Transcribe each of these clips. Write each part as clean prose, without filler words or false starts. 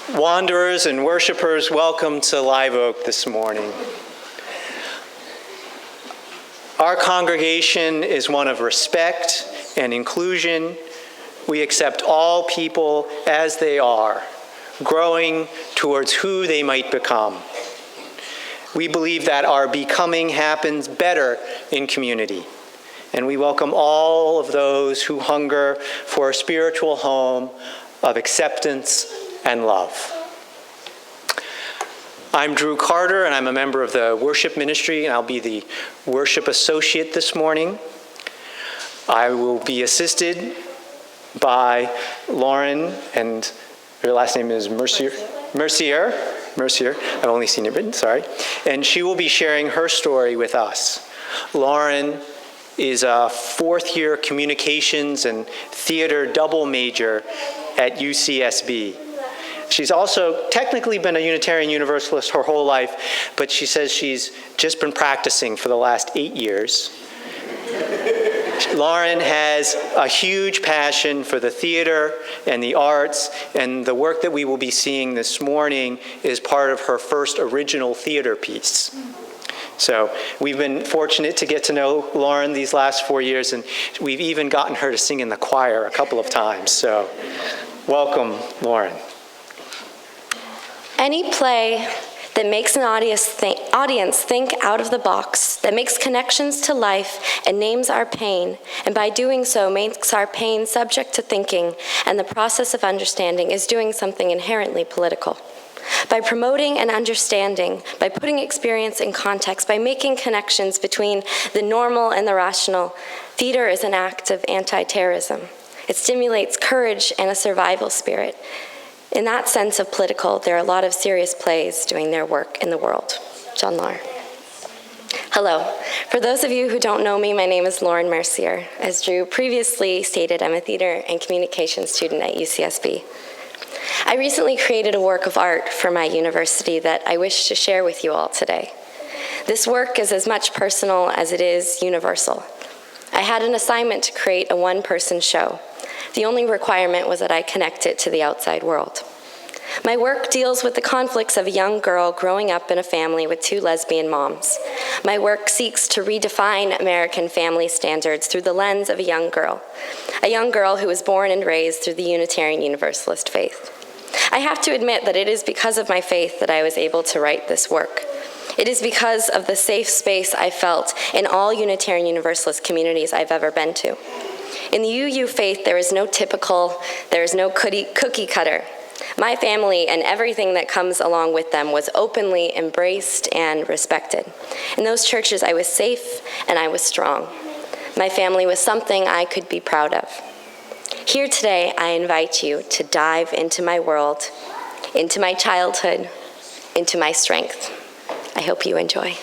Wanderers and worshipers, welcome to Live Oak this morning. Our congregation is one of respect and inclusion. We accept all people as they are, growing towards who they might become. We believe that our becoming happens better in community, and we welcome all of those who hunger for a spiritual home of acceptance and love. I'm Drew Carter, and I'm a member of the worship ministry, and I'll be the worship associate this morning. I will be assisted by Lauren, and her last name is Mercier. I've only seen it written, sorry. And she will be sharing her story with us. Lauren is a fourth-year communications and theater double major at UCSB. She's also technically been a Unitarian Universalist her whole life, but she says she's just been practicing for the last 8 years. Lauren has a huge passion for the theater and the arts, and the work that we will be seeing this morning is part of her first original theater piece. So we've been fortunate to get to know Lauren these last 4 years, and we've even gotten her to sing in the choir a couple of times. So welcome, Lauren. Any play that makes an audience think out of the box, that makes connections to life and names our pain, and by doing so makes our pain subject to thinking and the process of understanding, is doing something inherently political. By promoting and understanding, by putting experience in context, by making connections between the normal and the rational, theater is an act of anti-terrorism. It stimulates courage and a survival spirit. In that sense of political, there are a lot of serious plays doing their work in the world. John Lahr. Hello. For those of you who don't know me, my name is Lauren Mercier. As Drew previously stated, I'm a theater and communications student at UCSB. I recently created a work of art for my university that I wish to share with you all today. This work is as much personal as it is universal. I had an assignment to create a one-person show. The only requirement was that I connect it to the outside world. My work deals with the conflicts of a young girl growing up in a family with 2 lesbian moms. My work seeks to redefine American family standards through the lens of a young girl who was born and raised through the Unitarian Universalist faith. I have to admit that it is because of my faith that I was able to write this work. It is because of the safe space I felt in all Unitarian Universalist communities I've ever been to. In the UU faith, there is no cookie cutter. My family and everything that comes along with them was openly embraced and respected. In those churches, I was safe and I was strong. My family was something I could be proud of. Here today, I invite you to dive into my world, into my childhood, into my strength. I hope you enjoy.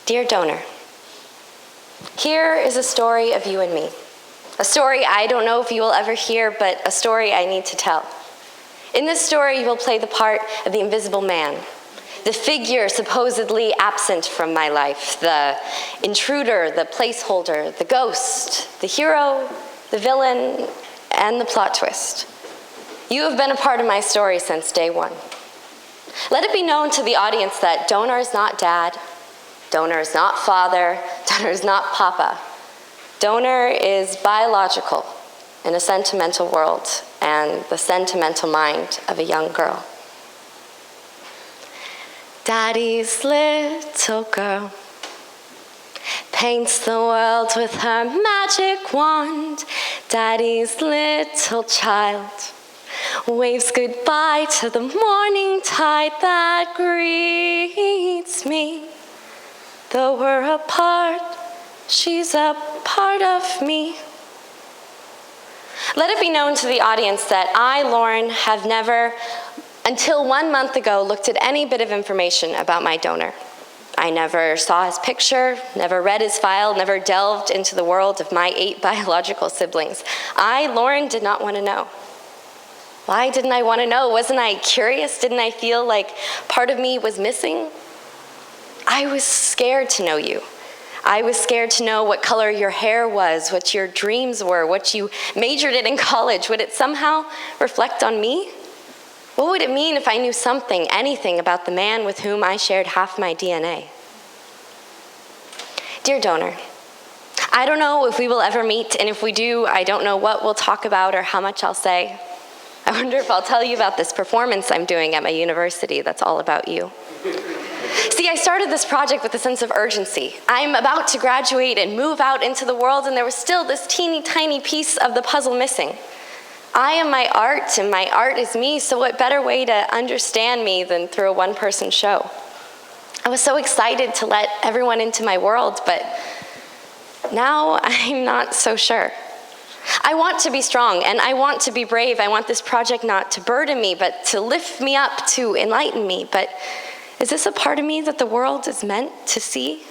Dear donor, here is a story of you and me. A story I don't know if you will ever hear, but a story I need to tell. In this story, you will play the part of the invisible man, the figure supposedly absent from my life, the intruder, the placeholder, the ghost, the hero, the villain, and the plot twist. You have been a part of my story since day one. Let it be known to the audience that donor is not dad, donor is not father, donor is not papa. Donor is biological in a sentimental world and the sentimental mind of a young girl. Daddy's little girl paints the world with her magic wand. Daddy's little child waves goodbye to the morning tide that greets me. Though we're apart, she's a part of me. Let it be known to the audience that I, Lauren, have never, until 1 month ago, looked at any bit of information about my donor. I never saw his picture, never read his file, never delved into the world of my 8 biological siblings. I, Lauren, did not want to know. Why didn't I want to know? Wasn't I curious? Didn't I feel like part of me was missing? I was scared to know you. I was scared to know what color your hair was, what your dreams were, what you majored in college. Would it somehow reflect on me? What would it mean if I knew something, anything about the man with whom I shared half my DNA? Dear donor, I don't know if we will ever meet, and if we do, I don't know what we'll talk about or how much I'll say. I wonder if I'll tell you about this performance I'm doing at my university that's all about you. See, I started this project with a sense of urgency. I'm about to graduate and move out into the world, and there was still this teeny tiny piece of the puzzle missing. I am my art, and my art is me, so what better way to understand me than through a one-person show? I was so excited to let everyone into my world, but now I'm not so sure. I want to be strong, and I want to be brave. I want this project not to burden me, but to lift me up, to enlighten me. But is this a part of me that the world is meant to see?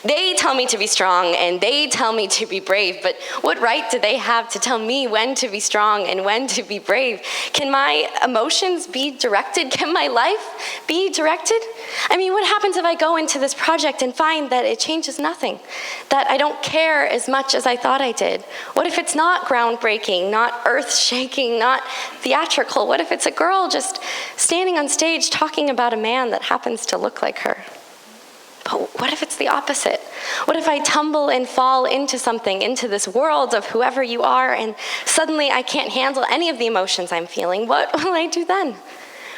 They tell me to be strong, and they tell me to be brave, but what right do they have to tell me when to be strong and when to be brave? Can my emotions be directed? Can my life be directed? I mean, what happens if I go into this project and find that it changes nothing, that I don't care as much as I thought I did? What if it's not groundbreaking, not earth-shaking, not theatrical? What if it's a girl just standing on stage talking about a man that happens to look like her? But what if it's the opposite? What if I tumble and fall into something, into this world of whoever you are, and suddenly I can't handle any of the emotions I'm feeling? What will I do then?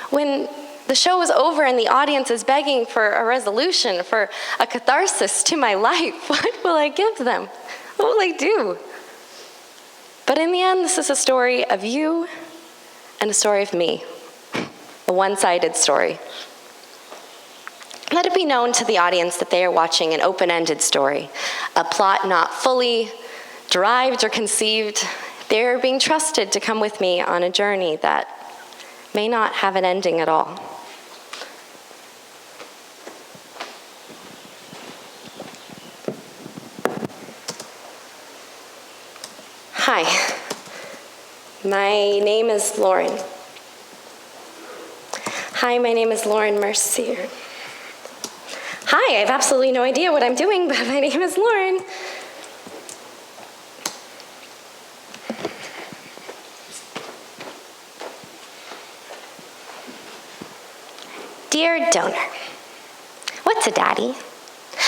When the show is over and the audience is begging for a resolution, for a catharsis to my life, what will I give them? What will I do? But in the end, this is a story of you and a story of me, a one-sided story. Let it be known to the audience that they are watching an open-ended story, a plot not fully derived or conceived. They are being trusted to come with me on a journey that may not have an ending at all. Hi, my name is Lauren. Hi, my name is Lauren Mercier. Hi, I have absolutely no idea what I'm doing, but my name is Lauren. Dear donor, what's a daddy?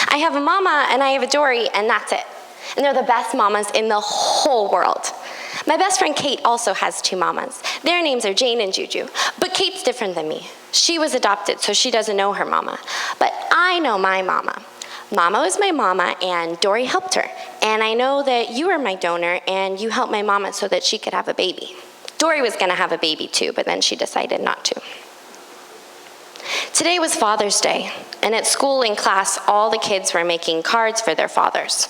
I have a mama and I have a Dory, and that's it. And they're the best mamas in the whole world. My best friend Kate also has 2 mamas. Their names are Jane and Juju, but Kate's different than me. She was adopted, so she doesn't know her mama. But I know my mama. Mama was my mama, and Dory helped her. And I know that you are my donor, and you helped my mama so that she could have a baby. Dory was gonna have a baby too, but then she decided not to. Today was Father's Day, and at school in class, all the kids were making cards for their fathers.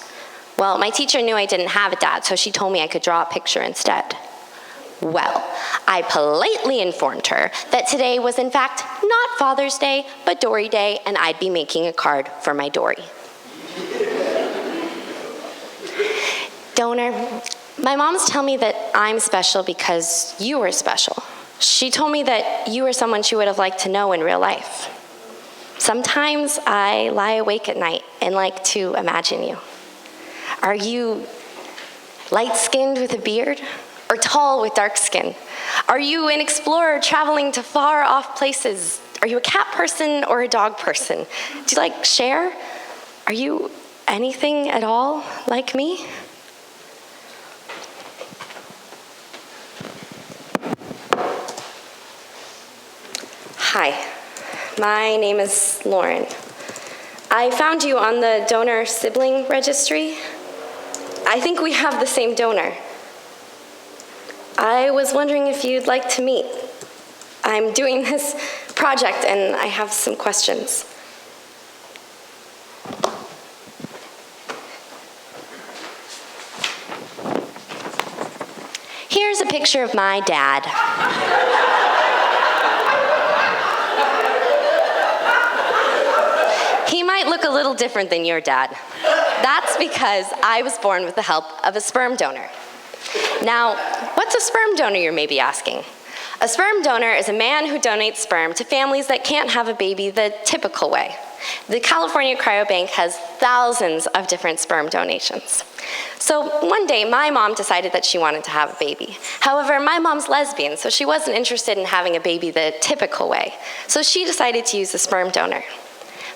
Well, my teacher knew I didn't have a dad, so she told me I could draw a picture instead. Well, I politely informed her that today was in fact not Father's Day, but Dory Day, and I'd be making a card for my Dory. Donor, my moms tell me that I'm special because you were special. She told me that you were someone she would have liked to know in real life. Sometimes I lie awake at night and like to imagine you. Are you light-skinned with a beard? Or tall with dark skin? Are you an explorer traveling to far-off places? Are you a cat person or a dog person? Do you like Cher? Are you anything at all like me? Hi, my name is Lauren. I found you on the donor sibling registry. I think we have the same donor. I was wondering if you'd like to meet. I'm doing this project and I have some questions. Here's a picture of my dad. He might look a little different than your dad. That's because I was born with the help of a sperm donor. Now, what's a sperm donor, you may be asking? A sperm donor is a man who donates sperm to families that can't have a baby the typical way. The California Cryobank has thousands of different sperm donations. So one day, my mom decided that she wanted to have a baby. However, my mom's lesbian, so she wasn't interested in having a baby the typical way. So she decided to use a sperm donor.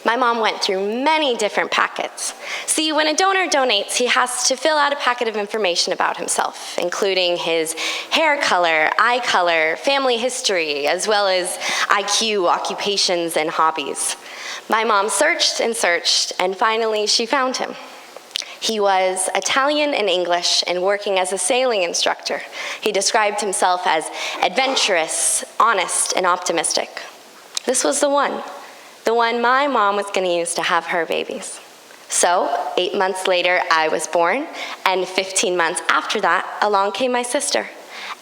My mom went through many different packets. See, when a donor donates, he has to fill out a packet of information about himself, including his hair color, eye color, family history, as well as IQ, occupations, and hobbies. My mom searched and searched, and finally she found him. He was Italian and English and working as a sailing instructor. He described himself as adventurous, honest, and optimistic. This was the one my mom was going to use to have her babies. So 8 months later, I was born, and 15 months after that, along came my sister.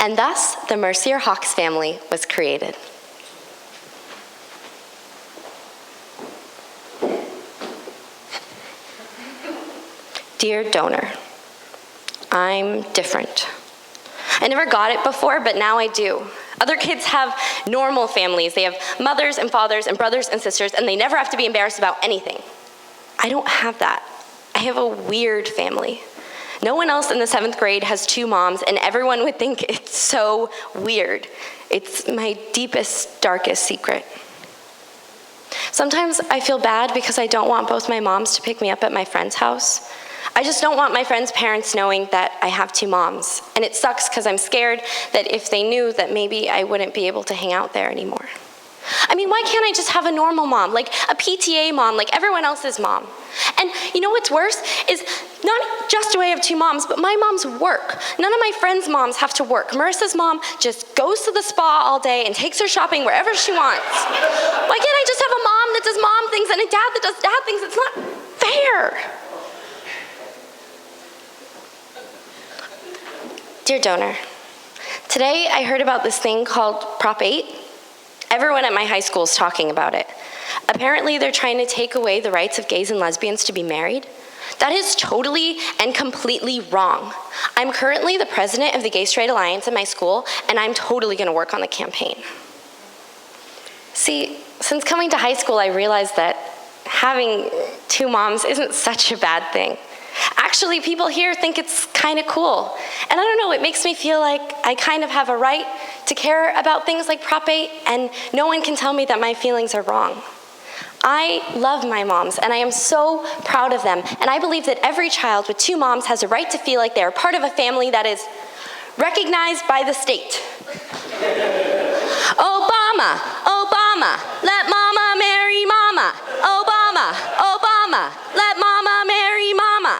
And thus, the Mercier Hawks family was created. Dear donor, I'm different. I never got it before, but now I do. Other kids have normal families. They have mothers and fathers and brothers and sisters, and they never have to be embarrassed about anything. I don't have that. I have a weird family. No one else in the 7th grade has 2 moms, and everyone would think it's so weird. It's my deepest, darkest secret. Sometimes I feel bad because I don't want both my moms to pick me up at my friend's house. I just don't want my friends' parents knowing that I have 2 moms. And it sucks because I'm scared that if they knew that maybe I wouldn't be able to hang out there anymore. I mean, why can't I just have a normal mom, like a PTA mom, like everyone else's mom? And you know what's worse is not just do I have 2 moms, but my moms work. None of my friends' moms have to work. Marissa's mom just goes to the spa all day and takes her shopping wherever she wants. Why can't I just have a mom that does mom things and a dad that does dad things? It's not fair. Dear donor, today I heard about this thing called Prop 8. Everyone at my high school is talking about it. Apparently they're trying to take away the rights of gays and lesbians to be married. That is totally and completely wrong. I'm currently the president of the Gay Straight Alliance at my school, and I'm totally going to work on the campaign. See, since coming to high school, I realized that having 2 moms isn't such a bad thing. Actually, people here think it's kind of cool. And I don't know, it makes me feel like I kind of have a right to care about things like Prop 8, and no one can tell me that my feelings are wrong. I love my moms, and I am so proud of them. And I believe that every child with 2 moms has a right to feel like they are part of a family that is recognized by the state. Obama, Obama, let mama marry mama. Obama, Obama, let mama marry mama.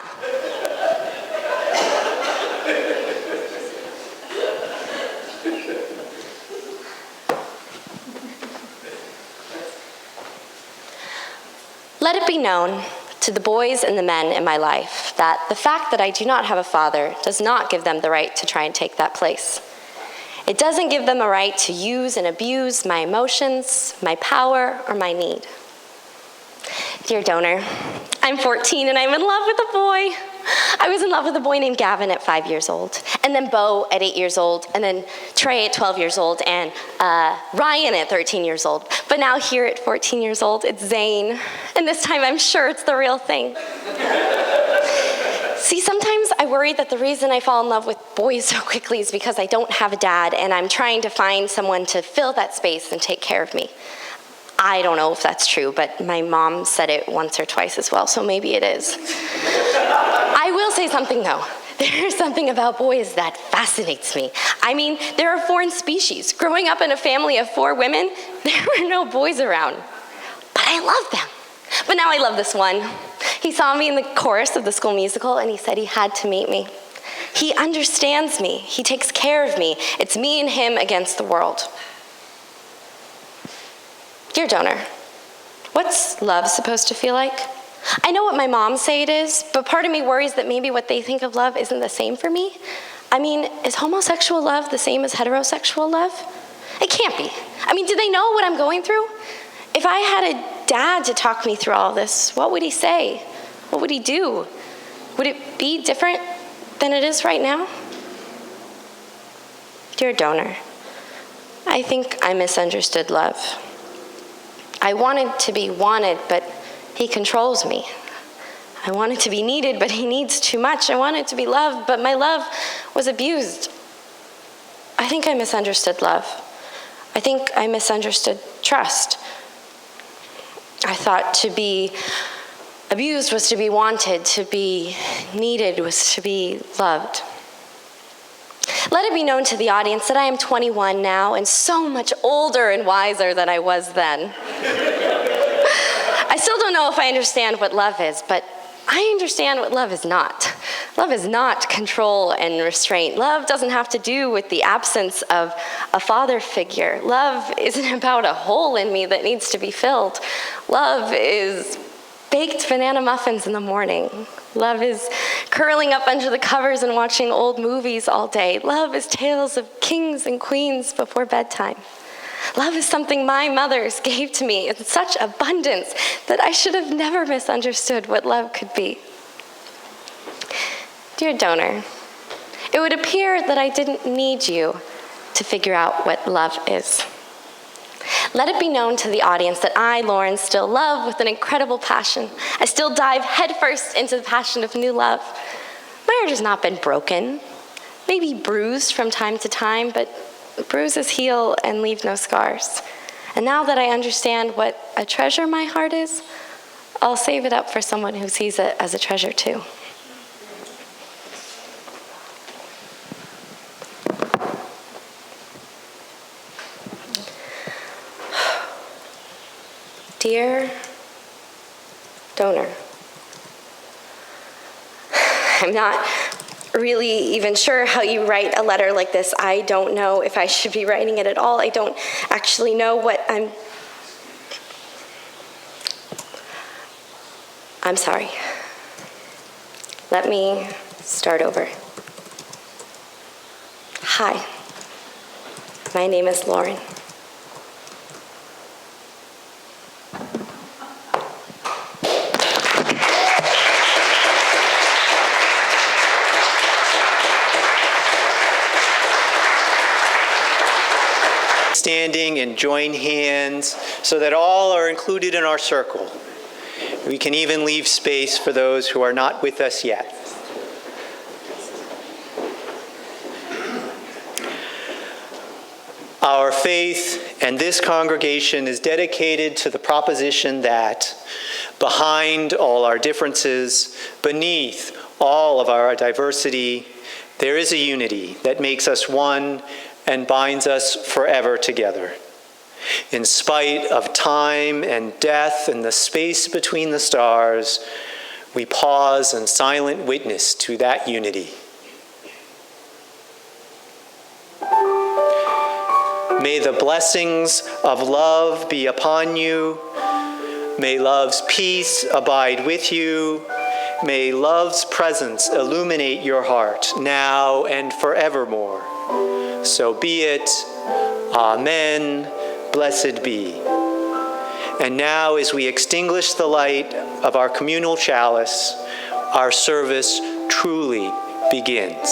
Let it be known to the boys and the men in my life that the fact that I do not have a father does not give them the right to try and take that place. It doesn't give them a right to use and abuse my emotions, my power, or my need. Dear donor, I'm 14 and I'm in love with a boy. I was in love with a boy named Gavin at 5 years old, and then Bo at 8 years old, and then Trey at 12 years old, and Ryan at 13 years old. But now here at 14 years old, it's Zane, and this time I'm sure it's the real thing. See, sometimes I worry that the reason I fall in love with boys so quickly is because I don't have a dad, and I'm trying to find someone to fill that space and take care of me. I don't know if that's true, but my mom said it once or twice as well, so maybe it is. I will say something though. There's something about boys that fascinates me. I mean, there are foreign species. Growing up in a family of 4 women, there were no boys around. But I love them. But now I love this one. He saw me in the chorus of the school musical, and he said he had to meet me. He understands me. He takes care of me. It's me and him against the world. Dear donor, what's love supposed to feel like? I know what my moms say it is, but part of me worries that maybe what they think of love isn't the same for me. I mean, is homosexual love the same as heterosexual love? It can't be. I mean, do they know what I'm going through? If I had a dad to talk me through all this, what would he say? What would he do? Would it be different than it is right now? Dear donor, I think I misunderstood love. I wanted to be wanted, but he controls me. I wanted to be needed, but he needs too much. I wanted to be loved, but my love was abused. I think I misunderstood love. I think I misunderstood trust. I thought to be abused was to be wanted, to be needed was to be loved. Let it be known to the audience that I am 21 now and so much older and wiser than I was then. I still don't know if I understand what love is, but I understand what love is not. Love is not control and restraint. Love doesn't have to do with the absence of a father figure. Love isn't about a hole in me that needs to be filled. Love is baked banana muffins in the morning. Love is curling up under the covers and watching old movies all day. Love is tales of kings and queens before bedtime. Love is something my mothers gave to me in such abundance that I should have never misunderstood what love could be. Dear donor, it would appear that I didn't need you to figure out what love is. Let it be known to the audience that I, Lauren, still love with an incredible passion. I still dive headfirst into the passion of new love. My heart has not been broken, maybe bruised from time to time, but bruises heal and leave no scars. And now that I understand what a treasure my heart is, I'll save it up for someone who sees it as a treasure too. Dear donor, I'm not really even sure how you write a letter like this. I don't know if I should be writing it at all. I don't actually know what I'm sorry. Let me start over. Hi, my name is Lauren. Standing and join hands so that all are included in our circle. We can even leave space for those who are not with us yet. Our faith and this congregation is dedicated to the proposition that behind all our differences, beneath all of our diversity, there is a unity that makes us one and binds us forever together. In spite of time and death and the space between the stars, we pause in silent witness to that unity. May the blessings of love be upon you. May love's peace abide with you. May love's presence illuminate your heart now and forevermore. So be it. Amen. Blessed be. And now, as we extinguish the light of our communal chalice, our service truly begins.